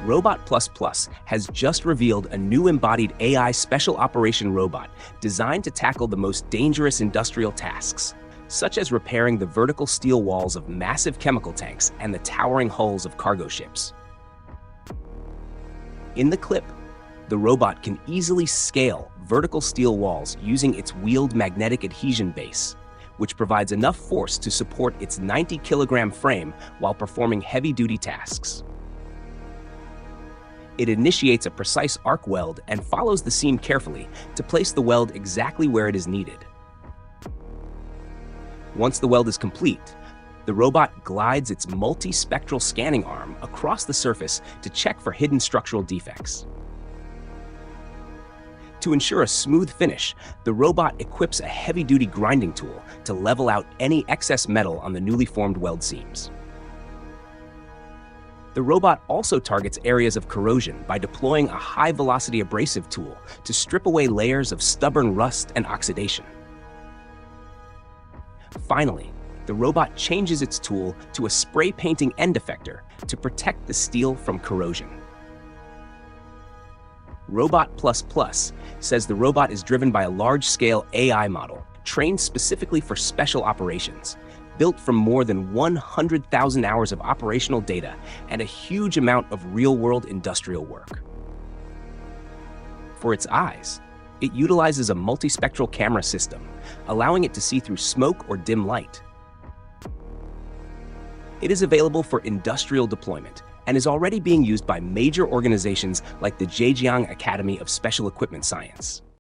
RobotPlusPlus has just revealed a new embodied AI special operation robot designed to tackle the most dangerous industrial tasks, such as repairing the vertical steel walls of massive chemical tanks and the towering hulls of cargo ships. In the clip, the robot can easily scale vertical steel walls using its wheeled magnetic adhesion base, which provides enough force to support its 90-kilogram frame while performing heavy-duty tasks. It initiates a precise arc weld and follows the seam carefully to place the weld exactly where it is needed. Once the weld is complete, the robot glides its multi-spectral scanning arm across the surface to check for hidden structural defects. To ensure a smooth finish, the robot equips a heavy-duty grinding tool to level out any excess metal on the newly formed weld seams. The robot also targets areas of corrosion by deploying a high-velocity abrasive tool to strip away layers of stubborn rust and oxidation. Finally, the robot changes its tool to a spray painting end effector to protect the steel from corrosion. RobotPlusPlus says the robot is driven by a large-scale AI model trained specifically for special operations, built from more than 100,000 hours of operational data and a huge amount of real-world industrial work. For its eyes, it utilizes a multispectral camera system, allowing it to see through smoke or dim light. It is available for industrial deployment and is already being used by major organizations like the Zhejiang Academy of Special Equipment Science.